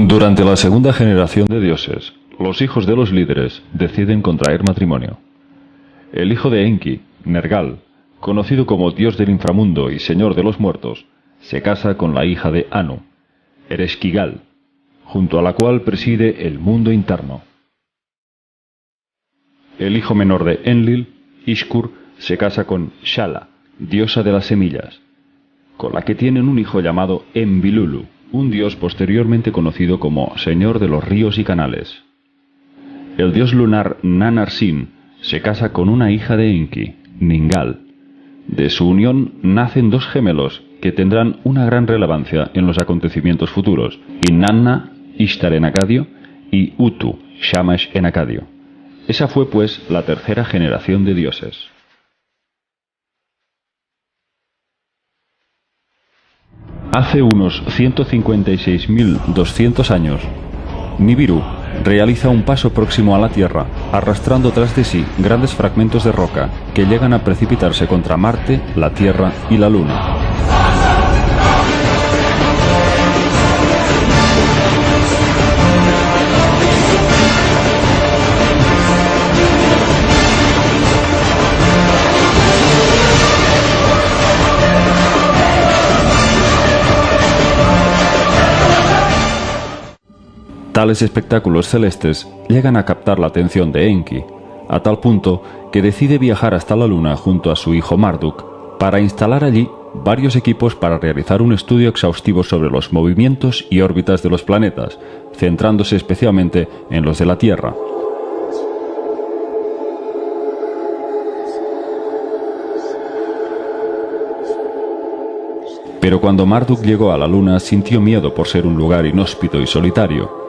Durante la segunda generación de dioses, los hijos de los líderes deciden contraer matrimonio. El hijo de Enki, Nergal, conocido como dios del inframundo y señor de los muertos, se casa con la hija de Anu, Ereshkigal, junto a la cual preside el mundo interno. El hijo menor de Enlil, Ishkur, se casa con Shala, diosa de las semillas, con la que tienen un hijo llamado Enbilulu, un dios posteriormente conocido como señor de los ríos y canales. El dios lunar Nannar-Sin se casa con una hija de Enki, Ningal. De su unión nacen dos gemelos que tendrán una gran relevancia en los acontecimientos futuros, Inanna, Ishtar en acadio, y Utu, Shamash en acadio. Esa fue, pues, la tercera generación de dioses. Hace unos 156.200 años, Nibiru realiza un paso próximo a la Tierra, arrastrando tras de sí grandes fragmentos de roca que llegan a precipitarse contra Marte, la Tierra y la Luna. Tales espectáculos celestes llegan a captar la atención de Enki, a tal punto que decide viajar hasta la Luna junto a su hijo Marduk para instalar allí varios equipos para realizar un estudio exhaustivo sobre los movimientos y órbitas de los planetas, centrándose especialmente en los de la Tierra. Pero cuando Marduk llegó a la Luna sintió miedo por ser un lugar inhóspito y solitario.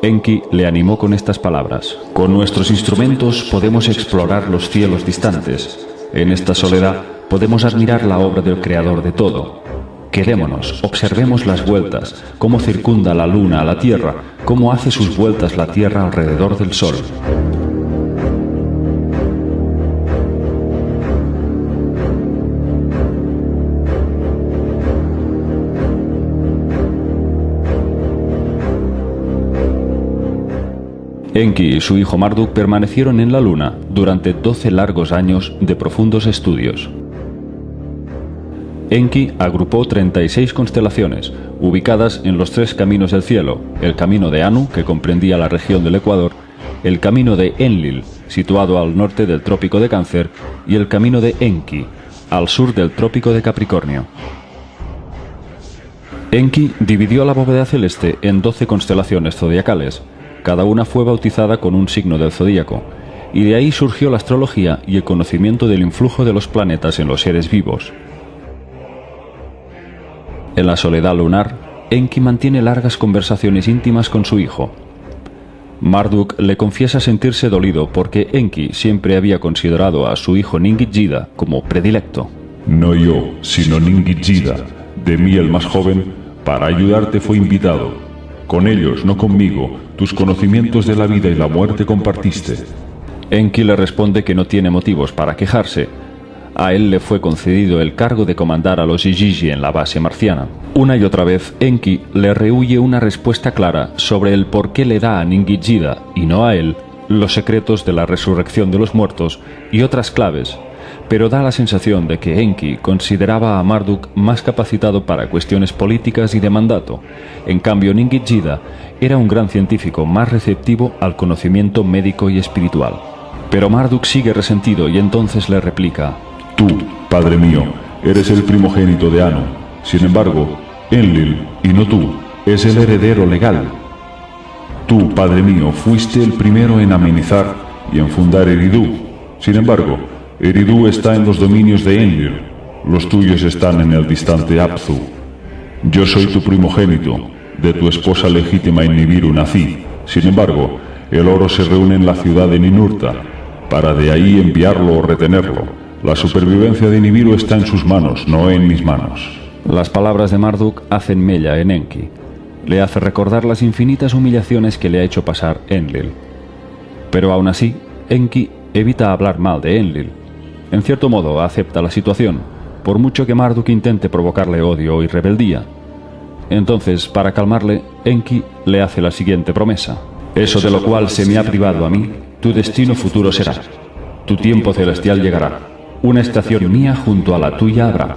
Enki le animó con estas palabras: «Con nuestros instrumentos podemos explorar los cielos distantes. En esta soledad podemos admirar la obra del Creador de todo. Quedémonos, observemos las vueltas, cómo circunda la Luna a la Tierra, cómo hace sus vueltas la Tierra alrededor del Sol». Enki y su hijo Marduk permanecieron en la Luna durante 12 largos años de profundos estudios. Enki agrupó 36 constelaciones, ubicadas en los 3 caminos del cielo: el camino de Anu, que comprendía la región del Ecuador, el camino de Enlil, situado al norte del Trópico de Cáncer, y el camino de Enki, al sur del Trópico de Capricornio. Enki dividió la bóveda celeste en 12 constelaciones zodiacales. Cada una fue bautizada con un signo del zodíaco, y de ahí surgió la astrología y el conocimiento del influjo de los planetas en los seres vivos. En la soledad lunar, Enki mantiene largas conversaciones íntimas con su hijo. Marduk le confiesa sentirse dolido porque Enki siempre había considerado a su hijo Ningit-Jida como predilecto. «No yo, sino Ningit-Jida, de mí el más joven, para ayudarte fue invitado. Con ellos, no conmigo, tus conocimientos de la vida y la muerte compartiste». Enki le responde que no tiene motivos para quejarse. A él le fue concedido el cargo de comandar a los Igigi en la base marciana. Una y otra vez, Enki le rehúye una respuesta clara sobre el por qué le da a Ningit-Jida, y no a él, los secretos de la resurrección de los muertos y otras claves, pero da la sensación de que Enki consideraba a Marduk más capacitado para cuestiones políticas y de mandato. En cambio, Ningit-Jida era un gran científico más receptivo al conocimiento médico y espiritual. Pero Marduk sigue resentido y entonces le replica: «Tú, padre mío, eres el primogénito de Anu. Sin embargo, Enlil, y no tú, es el heredero legal. Tú, padre mío, fuiste el primero en amenizar y en fundar Eridu. Sin embargo, Eridu está en los dominios de Enlil. Los tuyos están en el distante Apsu. Yo soy tu primogénito. De tu esposa legítima en Nibiru nací. Sin embargo, el oro se reúne en la ciudad de Ninurta, para de ahí enviarlo o retenerlo. La supervivencia de Nibiru está en sus manos, no en mis manos». Las palabras de Marduk hacen mella en Enki. Le hace recordar las infinitas humillaciones que le ha hecho pasar Enlil. Pero aún así, Enki evita hablar mal de Enlil. En cierto modo acepta la situación, por mucho que Marduk intente provocarle odio y rebeldía. Entonces, para calmarle, Enki le hace la siguiente promesa: eso de lo cual se me ha privado a mí, tu destino futuro será. Tu tiempo celestial llegará. Una estación mía junto a la tuya habrá.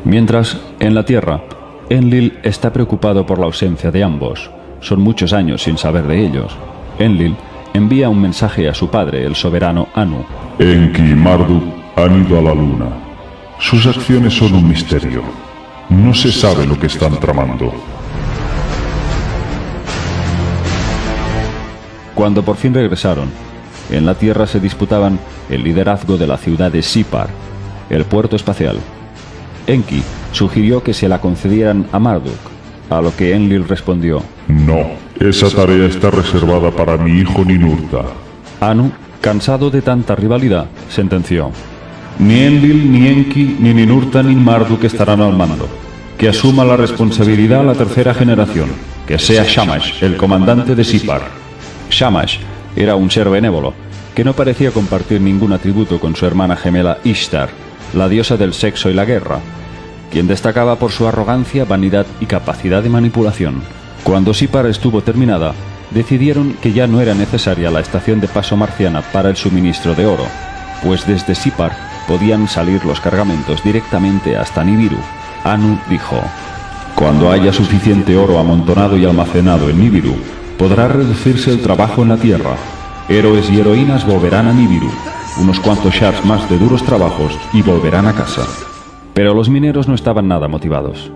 Mientras, en la Tierra, Enlil está preocupado por la ausencia de ambos. Son muchos años sin saber de ellos. Enlil envía un mensaje a su padre, el soberano Anu. Enki y Marduk han ido a la luna. Sus acciones son un misterio. No se sabe lo que están tramando. Cuando por fin regresaron, en la Tierra se disputaban el liderazgo de la ciudad de Sipar, el puerto espacial. Enki sugirió que se la concedieran a Marduk, a lo que Enlil respondió: no, esa tarea está reservada para mi hijo Ninurta. Anu, cansado de tanta rivalidad, sentenció: ni Enlil, ni Enki, ni Ninurta, ni Marduk estarán al mando. Que asuma la responsabilidad la tercera generación, que sea Shamash, el comandante de Sipar. Shamash era un ser benévolo, que no parecía compartir ningún atributo con su hermana gemela Ishtar, la diosa del sexo y la guerra, quien destacaba por su arrogancia, vanidad y capacidad de manipulación. Cuando Sipar estuvo terminada, decidieron que ya no era necesaria la estación de paso marciana para el suministro de oro, pues desde Sipar podían salir los cargamentos directamente hasta Nibiru. Anu dijo: cuando haya suficiente oro amontonado y almacenado en Nibiru, podrá reducirse el trabajo en la Tierra. Héroes y heroínas volverán a Nibiru, unos cuantos shars más de duros trabajos y volverán a casa. Pero los mineros no estaban nada motivados.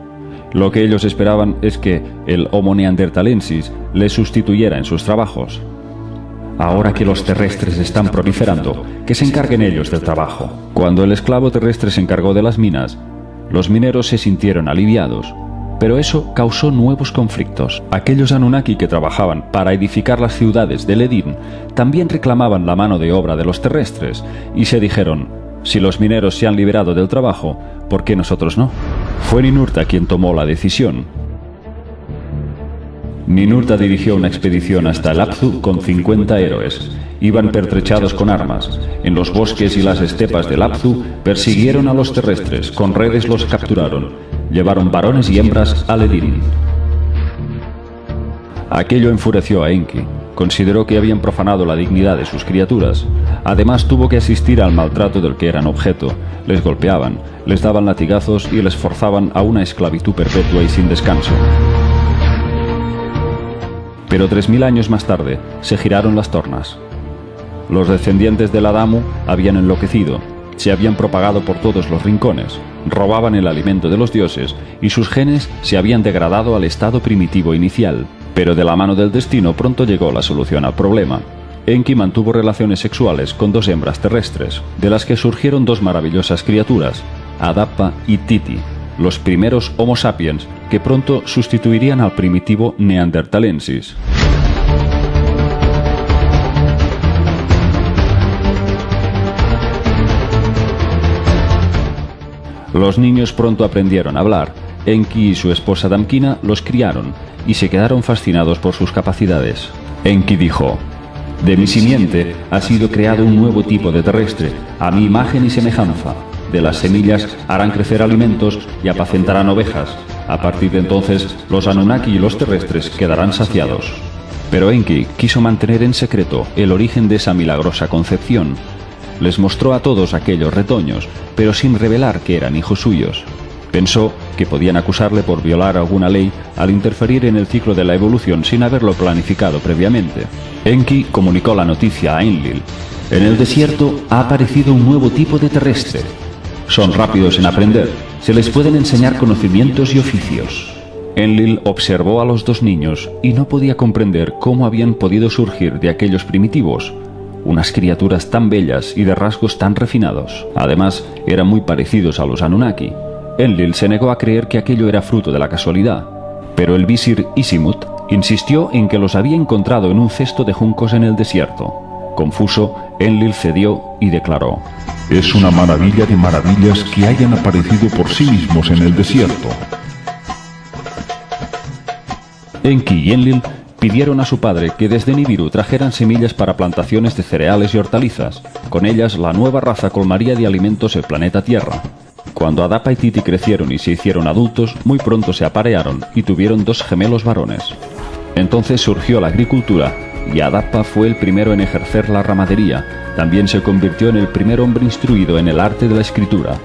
Lo que ellos esperaban es que el Homo neanderthalensis les sustituyera en sus trabajos. Ahora que los terrestres están proliferando, que se encarguen ellos del trabajo. Cuando el esclavo terrestre se encargó de las minas, los mineros se sintieron aliviados, pero eso causó nuevos conflictos. Aquellos Anunnaki que trabajaban para edificar las ciudades del Edín también reclamaban la mano de obra de los terrestres y se dijeron: si los mineros se han liberado del trabajo, ¿por qué nosotros no? Fue Ninurta quien tomó la decisión. Ninurta dirigió una expedición hasta el Apsu con 50 héroes. Iban pertrechados con armas. En los bosques y las estepas del Apsu persiguieron a los terrestres, con redes los capturaron. Llevaron varones y hembras al Edín. Aquello enfureció a Enki. Consideró que habían profanado la dignidad de sus criaturas. Además tuvo que asistir al maltrato del que eran objeto. Les golpeaban, les daban latigazos y les forzaban a una esclavitud perpetua y sin descanso. Pero 3000 años más tarde se giraron las tornas. Los descendientes del Adamu habían enloquecido, se habían propagado por todos los rincones, robaban el alimento de los dioses y sus genes se habían degradado al estado primitivo inicial. Pero de la mano del destino pronto llegó la solución al problema. Enki mantuvo relaciones sexuales con 2 hembras terrestres, de las que surgieron 2 maravillosas criaturas, Adapa y Titi, los primeros Homo sapiens que pronto sustituirían al primitivo neanderthalensis. Los niños pronto aprendieron a hablar. Enki y su esposa Damkina los criaron y se quedaron fascinados por sus capacidades. Enki dijo: de mi simiente ha sido creado un nuevo tipo de terrestre, a mi imagen y semejanza. De las semillas harán crecer alimentos y apacentarán ovejas. A partir de entonces, los Anunnaki y los terrestres quedarán saciados. Pero Enki quiso mantener en secreto el origen de esa milagrosa concepción. Les mostró a todos aquellos retoños, pero sin revelar que eran hijos suyos. Pensó que podían acusarle por violar alguna ley al interferir en el ciclo de la evolución sin haberlo planificado previamente. Enki comunicó la noticia a Enlil. En el desierto ha aparecido un nuevo tipo de terrestre. Son rápidos en aprender, se les pueden enseñar conocimientos y oficios. Enlil observó a los 2 niños y no podía comprender cómo habían podido surgir de aquellos primitivos, unas criaturas tan bellas y de rasgos tan refinados. Además, eran muy parecidos a los Anunnaki. Enlil se negó a creer que aquello era fruto de la casualidad, pero el visir Isimut insistió en que los había encontrado en un cesto de juncos en el desierto. Confuso, Enlil cedió y declaró: es una maravilla de maravillas que hayan aparecido por sí mismos en el desierto. Enki y Enlil pidieron a su padre que desde Nibiru trajeran semillas para plantaciones de cereales y hortalizas. Con ellas, la nueva raza colmaría de alimentos el planeta Tierra. Cuando Adapa y Titi crecieron y se hicieron adultos, muy pronto se aparearon y tuvieron 2 gemelos varones. Entonces surgió la agricultura y Adapa fue el primero en ejercer la ramadería. También se convirtió en el primer hombre instruido en el arte de la escritura.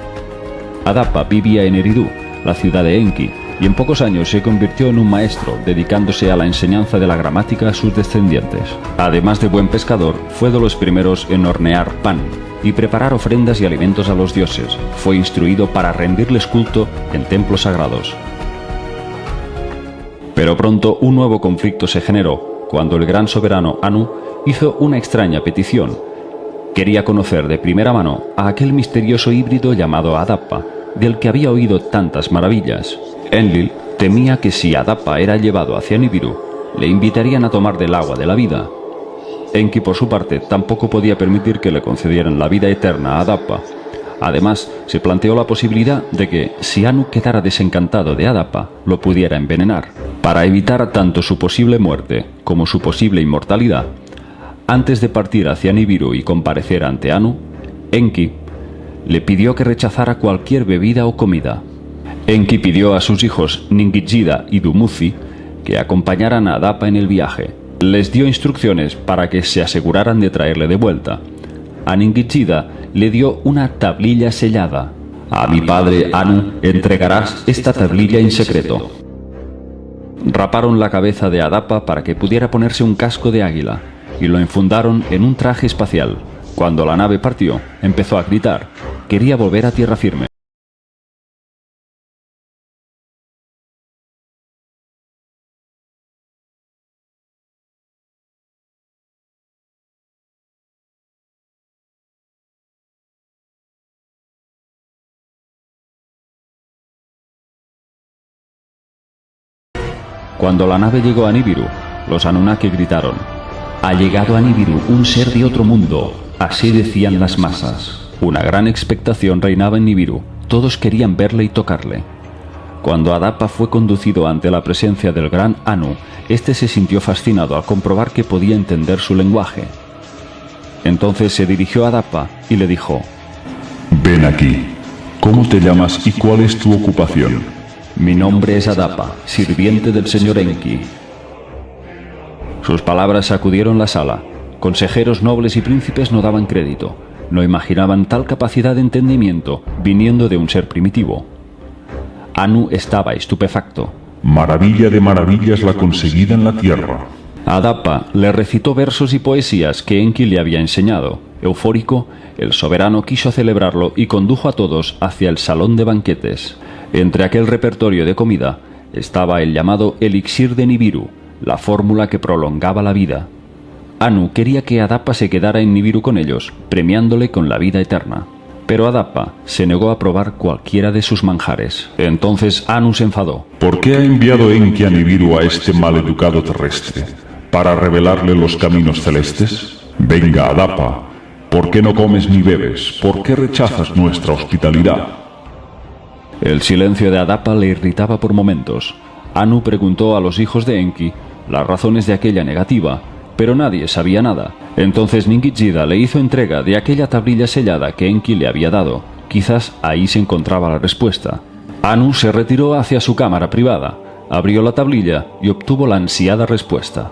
Adapa vivía en Eridu, la ciudad de Enki, y en pocos años se convirtió en un maestro, dedicándose a la enseñanza de la gramática a sus descendientes. Además de buen pescador, fue de los primeros en hornear pan y preparar ofrendas y alimentos a los dioses. Fue instruido para rendirles culto en templos sagrados. Pero pronto un nuevo conflicto se generó, cuando el gran soberano Anu hizo una extraña petición. Quería conocer de primera mano a aquel misterioso híbrido llamado Adapa, del que había oído tantas maravillas. Enlil temía que si Adapa era llevado hacia Nibiru, le invitarían a tomar del agua de la vida. Enki, por su parte, tampoco podía permitir que le concedieran la vida eterna a Adapa. Además, se planteó la posibilidad de que, si Anu quedara desencantado de Adapa, lo pudiera envenenar. Para evitar tanto su posible muerte como su posible inmortalidad, antes de partir hacia Nibiru y comparecer ante Anu, Enki le pidió que rechazara cualquier bebida o comida. Enki pidió a sus hijos Ningishida y Dumuzi que acompañaran a Adapa en el viaje. Les dio instrucciones para que se aseguraran de traerle de vuelta. A Ningishida le dio una tablilla sellada. A mi padre Anu entregarás esta tablilla en secreto. Raparon la cabeza de Adapa para que pudiera ponerse un casco de águila y lo enfundaron en un traje espacial. Cuando la nave partió, empezó a gritar. Quería volver a tierra firme. Cuando la nave llegó a Nibiru, los Anunnaki gritaron: «Ha llegado a Nibiru un ser de otro mundo», así decían las masas. Una gran expectación reinaba en Nibiru, todos querían verle y tocarle. Cuando Adapa fue conducido ante la presencia del gran Anu, este se sintió fascinado al comprobar que podía entender su lenguaje. Entonces se dirigió a Adapa y le dijo: «Ven aquí. ¿Cómo te llamas y cuál es tu ocupación?» «Mi nombre es Adapa, sirviente del señor Enki». Sus palabras sacudieron la sala. Consejeros nobles y príncipes no daban crédito. No imaginaban tal capacidad de entendimiento viniendo de un ser primitivo. Anu estaba estupefacto. «Maravilla de maravillas la conseguida en la tierra». Adapa le recitó versos y poesías que Enki le había enseñado. Eufórico, el soberano quiso celebrarlo y condujo a todos hacia el salón de banquetes. Entre aquel repertorio de comida estaba el llamado elixir de Nibiru, la fórmula que prolongaba la vida. Anu quería que Adapa se quedara en Nibiru con ellos, premiándole con la vida eterna. Pero Adapa se negó a probar cualquiera de sus manjares. Entonces Anu se enfadó. ¿Por qué ha enviado Enki a Nibiru a este maleducado terrestre? ¿Para revelarle los caminos celestes? Venga, Adapa, ¿por qué no comes ni bebes? ¿Por qué rechazas nuestra hospitalidad? El silencio de Adapa le irritaba por momentos. Anu preguntó a los hijos de Enki las razones de aquella negativa, pero nadie sabía nada. Entonces Ningishida le hizo entrega de aquella tablilla sellada que Enki le había dado. Quizás ahí se encontraba la respuesta. Anu se retiró hacia su cámara privada, abrió la tablilla y obtuvo la ansiada respuesta.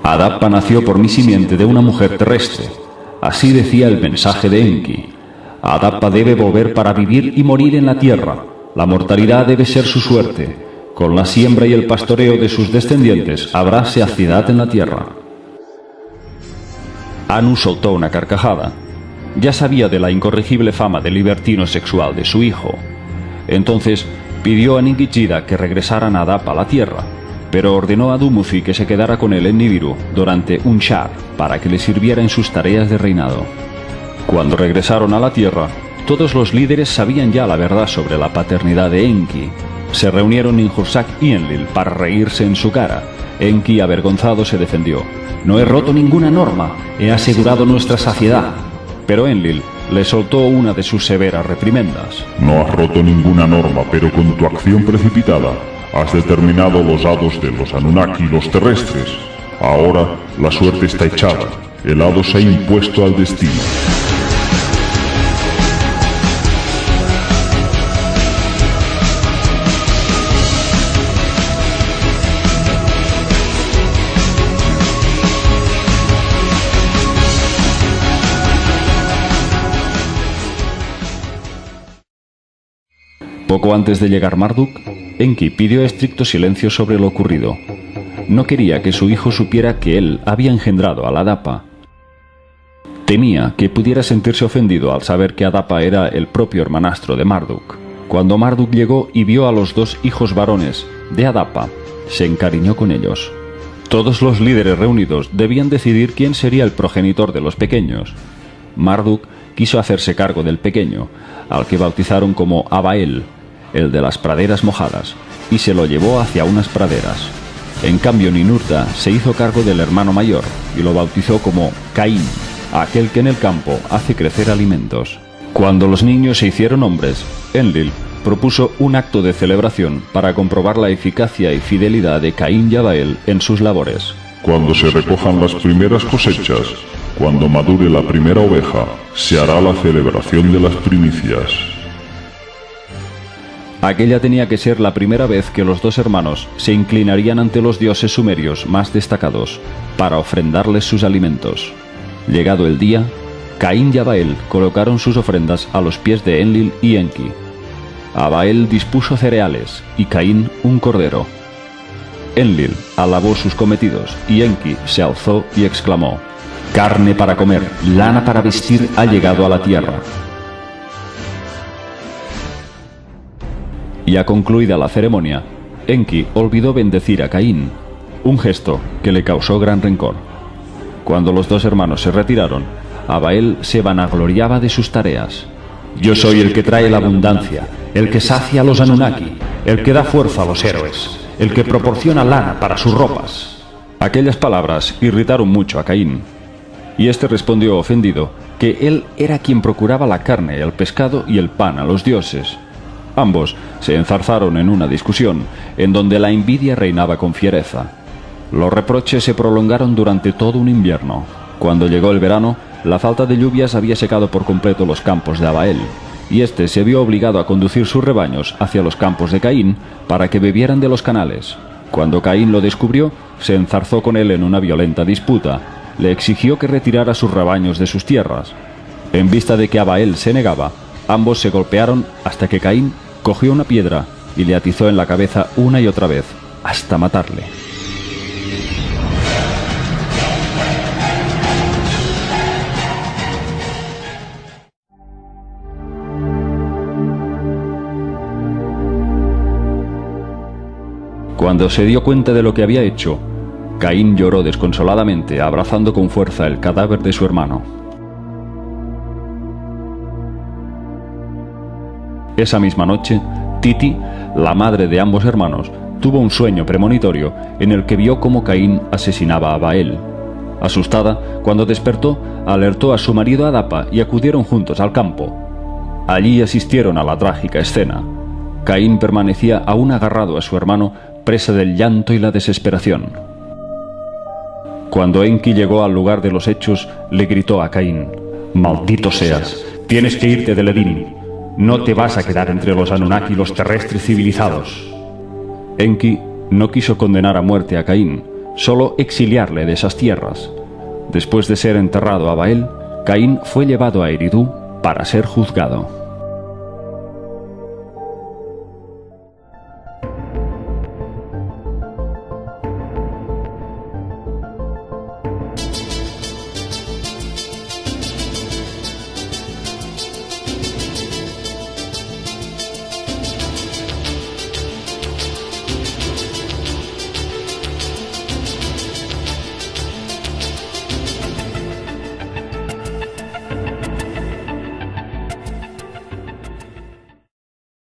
Adapa nació por mi simiente de una mujer terrestre. Así decía el mensaje de Enki. Adapa debe volver para vivir y morir en la tierra. La mortalidad debe ser su suerte. Con la siembra y el pastoreo de sus descendientes habrá saciedad en la tierra. Anu soltó una carcajada. Ya sabía de la incorregible fama de libertino sexual de su hijo. Entonces pidió a Ningishida que regresaran a Adapa a la tierra, pero ordenó a Dumuzi que se quedara con él en Nibiru durante un shar para que le sirviera en sus tareas de reinado. Cuando regresaron a la tierra, todos los líderes sabían ya la verdad sobre la paternidad de Enki. Se reunieron Ninhursag y Enlil para reírse en su cara. Enki, avergonzado, se defendió. «No he roto ninguna norma, he asegurado nuestra saciedad». Pero Enlil le soltó una de sus severas reprimendas. «No has roto ninguna norma, pero con tu acción precipitada has determinado los hados de los Anunnaki y los terrestres. Ahora la suerte está echada, el hado se ha impuesto al destino». Poco antes de llegar Marduk, Enki pidió estricto silencio sobre lo ocurrido. No quería que su hijo supiera que él había engendrado a la Adapa. Temía que pudiera sentirse ofendido al saber que Adapa era el propio hermanastro de Marduk. Cuando Marduk llegó y vio a los dos hijos varones de Adapa, se encariñó con ellos. Todos los líderes reunidos debían decidir quién sería el progenitor de los pequeños. Marduk quiso hacerse cargo del pequeño, al que bautizaron como Abael, el de las praderas mojadas, y se lo llevó hacia unas praderas. En cambio, Ninurta se hizo cargo del hermano mayor y lo bautizó como Caín, aquel que en el campo hace crecer alimentos. Cuando los niños se hicieron hombres, Enlil propuso un acto de celebración para comprobar la eficacia y fidelidad de Caín y Abael en sus labores. Cuando se recojan las primeras cosechas, cuando madure la primera oveja, se hará la celebración de las primicias. Aquella tenía que ser la primera vez que los dos hermanos se inclinarían ante los dioses sumerios más destacados para ofrendarles sus alimentos. Llegado el día, Caín y Abael colocaron sus ofrendas a los pies de Enlil y Enki. Abael dispuso cereales y Caín un cordero. Enlil alabó sus cometidos y Enki se alzó y exclamó: «Carne para comer, lana para vestir ha llegado a la tierra». Ya concluida la ceremonia, Enki olvidó bendecir a Caín, un gesto que le causó gran rencor. Cuando los dos hermanos se retiraron, Abael se vanagloriaba de sus tareas. «Yo soy el que trae la abundancia, el que sacia a los Anunnaki, el que da fuerza a los héroes, el que proporciona lana para sus ropas». Aquellas palabras irritaron mucho a Caín, y éste respondió ofendido que él era quien procuraba la carne, el pescado y el pan a los dioses. Ambos se enzarzaron en una discusión en donde la envidia reinaba con fiereza. Los reproches se prolongaron durante todo un invierno. Cuando llegó el verano, la falta de lluvias había secado por completo los campos de Abael, y éste se vio obligado a conducir sus rebaños hacia los campos de Caín para que bebieran de los canales. Cuando Caín lo descubrió, se enzarzó con él en una violenta disputa. Le exigió que retirara sus rebaños de sus tierras. En vista de que Abael se negaba, ambos se golpearon hasta que Caín cogió una piedra y le atizó en la cabeza una y otra vez, hasta matarle. Cuando se dio cuenta de lo que había hecho, Caín lloró desconsoladamente, abrazando con fuerza el cadáver de su hermano. Esa misma noche, Titi, la madre de ambos hermanos, tuvo un sueño premonitorio en el que vio cómo Caín asesinaba a Abael. Asustada, cuando despertó, alertó a su marido Adapa y acudieron juntos al campo. Allí asistieron a la trágica escena. Caín permanecía aún agarrado a su hermano, presa del llanto y la desesperación. Cuando Enki llegó al lugar de los hechos, le gritó a Caín: «Maldito seas, tienes que irte del Edín. No te vas a quedar entre los Anunnaki y los terrestres civilizados». Enki no quiso condenar a muerte a Caín, solo exiliarle de esas tierras. Después de ser enterrado a Abael, Caín fue llevado a Eridu para ser juzgado.